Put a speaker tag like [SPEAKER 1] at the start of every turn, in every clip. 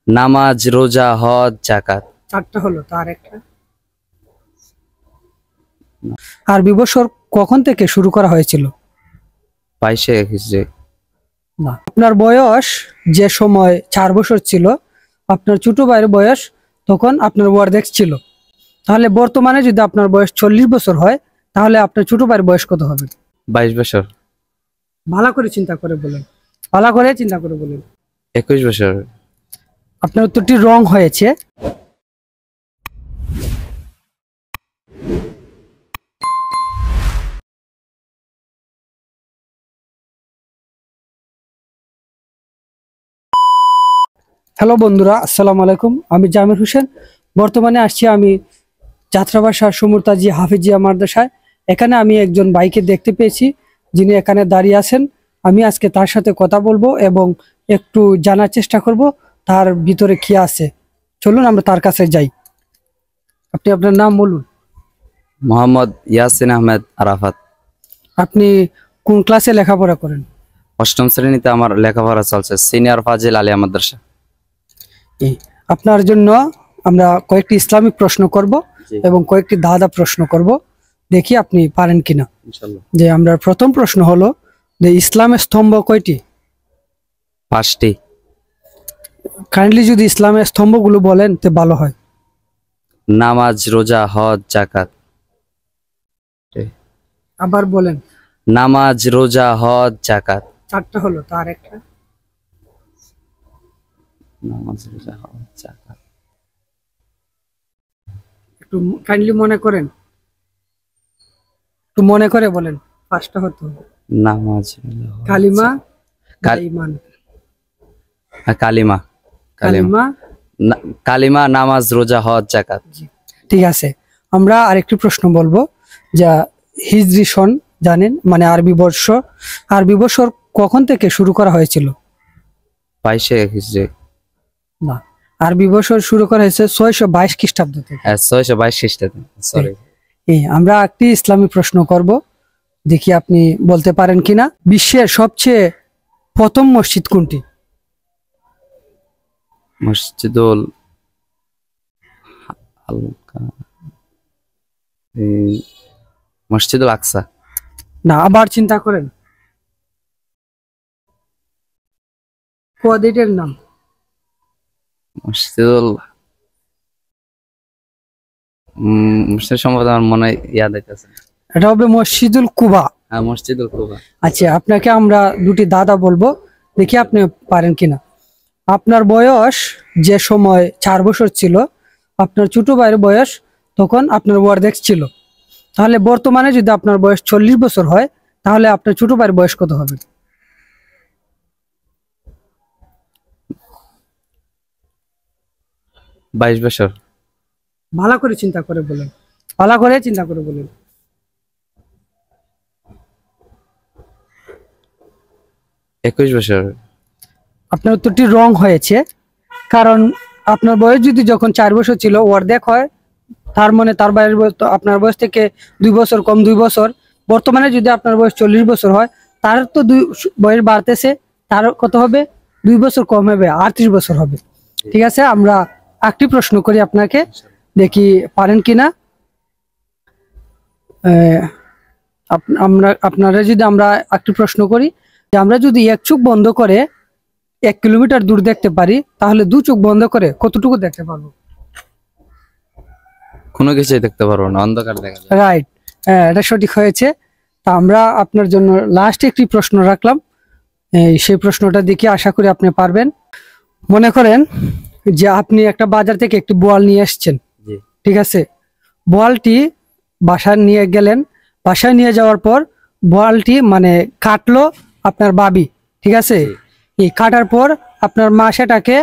[SPEAKER 1] নামাজ, রোজা, হজ, যাকাত।
[SPEAKER 2] চারটা হলো, তার একটা। আরবি বছর কখন থেকে শুরু করা হয়েছিল?
[SPEAKER 1] 22 হিজরি।
[SPEAKER 2] না। আপনার বয়স যে সময় 4 বছর ছিল, আপনার ছোট ভাইয়ের বয়স তখন আপনার ওয়ার্ডেক ছিল, তাহলে বর্তমানে যদি আপনার বয়স 40 বছর হয়, তাহলে আপনার ছোট ভাইয়ের বয়স কত হবে?
[SPEAKER 1] 22 বছর।
[SPEAKER 2] ভালো করে চিন্তা করে বলেন, ভালো করে চিন্তা করে বলেন।
[SPEAKER 1] 21 বছর।
[SPEAKER 2] আপনার উত্তরটি রং হয়েছে। হ্যালো বন্ধুরা, আসসালামু আলাইকুম। আমি জামির হোসেন। বর্তমানে আসছি আমি যাত্রাবাসা সমুরতাজি হাফিজিয়া মাদ্রাসায়। এখানে আমি একজন ভাইকে দেখতে পেয়েছি, যিনি এখানে দাঁড়িয়ে আছেন। আমি আজকে তার সাথে কথা বলবো এবং একটু জানার চেষ্টা করব তার ভিতরে কি আছে। চলুন আমরা তার কাছে যাই। আপনি আপনার নাম বলুন।
[SPEAKER 1] মোহাম্মদ ইয়াসিন আহমেদ আরাফাত।
[SPEAKER 2] আপনি কোন ক্লাসে লেখাপড়া করেন?
[SPEAKER 1] 8ম শ্রেণীতে আমার লেখাপড়া চলছে, সিনিয়র ফাজিল আলিয়া মাদ্রাসা।
[SPEAKER 2] আপনার জন্য আমরা কয়েকটি ইসলামিক প্রশ্ন করব এবং কয়েকটি দাদা প্রশ্ন করব, দেখি আপনি পারেন কিনা
[SPEAKER 1] ইনশাআল্লাহ।
[SPEAKER 2] যে আমরা প্রথম প্রশ্ন হলো যে ইসলামের স্তম্ভ কয়টি?
[SPEAKER 1] 5টি।
[SPEAKER 2] কাইন্ডলি যদি ইসলামের স্তম্ভগুলো বলেন তো ভালো হয়।
[SPEAKER 1] নামাজ, রোজা, হজ, যাকাত।
[SPEAKER 2] আবার বলেন।
[SPEAKER 1] নামাজ, রোজা, হজ, যাকাত।
[SPEAKER 2] চারটা হলো, তার একটা।
[SPEAKER 1] নামাজ, রোজা, হজ, যাকাত।
[SPEAKER 2] একটু কাইন্ডলি মনে করেন, একটু মনে করে বলেন। পাঁচটা হতো।
[SPEAKER 1] নামাজ, রোজা, হজ,
[SPEAKER 2] কালিমা,
[SPEAKER 1] কাল-
[SPEAKER 2] ঈমান।
[SPEAKER 1] কালিমা।
[SPEAKER 2] কালিমা।
[SPEAKER 1] কালিমা, নামাজ, রোজা, হজ, যাকাত।
[SPEAKER 2] ঠিক আছে, আমরা আরেকটি প্রশ্ন বলবো। যা হিজরি সন জানেন, মানে আরবি বর্ষ। আরবি বছর কখন থেকে শুরু করা হয়েছিল?
[SPEAKER 1] 22 হিজরি।
[SPEAKER 2] না, আরবি বছর শুরু করা হয়েছে 622 খ্রিস্টাব্দ থেকে।
[SPEAKER 1] 622 খ্রিস্টাব্দে। সরি।
[SPEAKER 2] আমরা একটি ইসলামী প্রশ্ন করব, দেখি আপনি বলতে পারেন কিনা। বিশ্বের সবচেয়ে প্রথম মসজিদ কোনটি?
[SPEAKER 1] মসজিদুল মসজিদুল আকসা।
[SPEAKER 2] না, আবার চিন্তা করেন। কোয়াদিটের নাম।
[SPEAKER 1] মসজিদুল মসজিদ সম্ভবত আমার মনে ইয়াদ হইতেছে।
[SPEAKER 2] এটা হবে মসজিদুল কুবা।
[SPEAKER 1] হ্যাঁ, মসজিদুল কুবা।
[SPEAKER 2] আচ্ছা, আপনাকে আমরা দুটি দাদা বলবো, দেখি আপনি পারেন কিনা। আপনার বয়স যে সময় 4 বছর ছিল, আপনার ছোট ভাইয়ের বয়স তখন আপনার ওয়ার্ডেক ছিল, তাহলে বর্তমানে যদি আপনার বয়স 40 বছর হয়, তাহলে আপনার ছোট ভাইয়ের বয়স কত হবে?
[SPEAKER 1] বাইশ বছর।
[SPEAKER 2] ভালো করে চিন্তা করে বলেন, ভালো করে চিন্তা করে বলেন।
[SPEAKER 1] 21 বছর।
[SPEAKER 2] আপনার উত্তরটি রং হয়েছে, কারণ আপনার বয়স যদি যখন 4 বছর ছিল অর্ধেক হয়, তার মানে তার বাইরের বয়স তো আপনার বয়স থেকে 2 বছর কম, 2 বছর। বর্তমানে যদি আপনার বয়স 40 বছর হয়, তার তো বয়স বাড়তেছে, তার কত হবে? 2 বছর কম হবে, 38 বছর হবে। ঠিক আছে, আমরা একটি প্রশ্ন করি আপনাকে, দেখি পারেন কিনা। আপনারা যদি আমরা একটি প্রশ্ন করি যে আমরা যদি এক চোখ বন্ধ করে 1 কিলোমিটার দূর দেখতে পারি, তাহলে 2 চোখ বন্ধ করে কতটুকু দেখতে পারবো?
[SPEAKER 1] কোনো কিছুই দেখতে পারবো না, অন্ধকার দেখা যায়।
[SPEAKER 2] রাইট, হ্যাঁ, এটা সঠিক হয়েছে। তা আমরা আপনার জন্য লাস্ট একটি প্রশ্ন রাখলাম, সেই প্রশ্নটা দেখে আশা করি আপনি পারবেন। মনে করেন যে আপনি একটা বাজার থেকে একটি বোয়াল নিয়ে এসেছেন, ঠিক আছে। বোয়ালটি বাসায় নিয়ে গেলেন, বাসায় নিয়ে যাওয়ার পর বোয়ালটি মানে কাটলো আপনার বাবি, ঠিক আছে। এই কাটার পর আপনার মা সেটাকে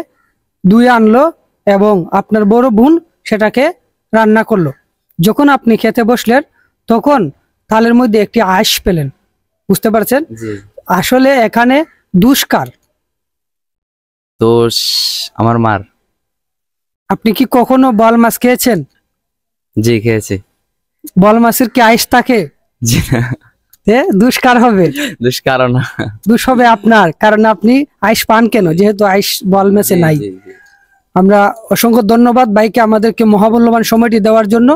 [SPEAKER 2] ধুয়ে আনলো এবং আপনার বড় বোন সেটাকে রান্না করলো। যখন আপনি খেতে বসলেন, তখন থালের মধ্যে একটি আঁশ পেলেন, বুঝতে পারছেন? আসলে এখানে দুষ্কার।
[SPEAKER 1] দোষ আমার মার।
[SPEAKER 2] আপনি কি কখনো বোয়াল মাছ খেয়েছেন?
[SPEAKER 1] জি, খেয়েছি।
[SPEAKER 2] বোয়াল মাছের কি আঁশ থাকে?
[SPEAKER 1] জি না।
[SPEAKER 2] দুষ্কার হবে।
[SPEAKER 1] দোষ কারণ
[SPEAKER 2] দুষ হবে আপনার, কারণ আপনি আইস পান কেন, যেহেতু আইস বোয়াল মাছে নাই। আমরা অসংখ্য ধন্যবাদ ভাইকে আমাদেরকে মহামূল্যবান সময়টি দেওয়ার জন্য।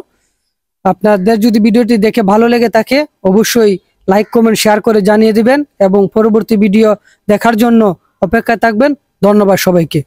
[SPEAKER 2] আপনাদের যদি ভিডিওটি দেখে ভালো লেগে থাকে অবশ্যই লাইক কমেন্ট শেয়ার করে জানিয়ে দিবেন এবং পরবর্তী ভিডিও দেখার জন্য অপেক্ষায় থাকবেন। ধন্যবাদ সবাইকে।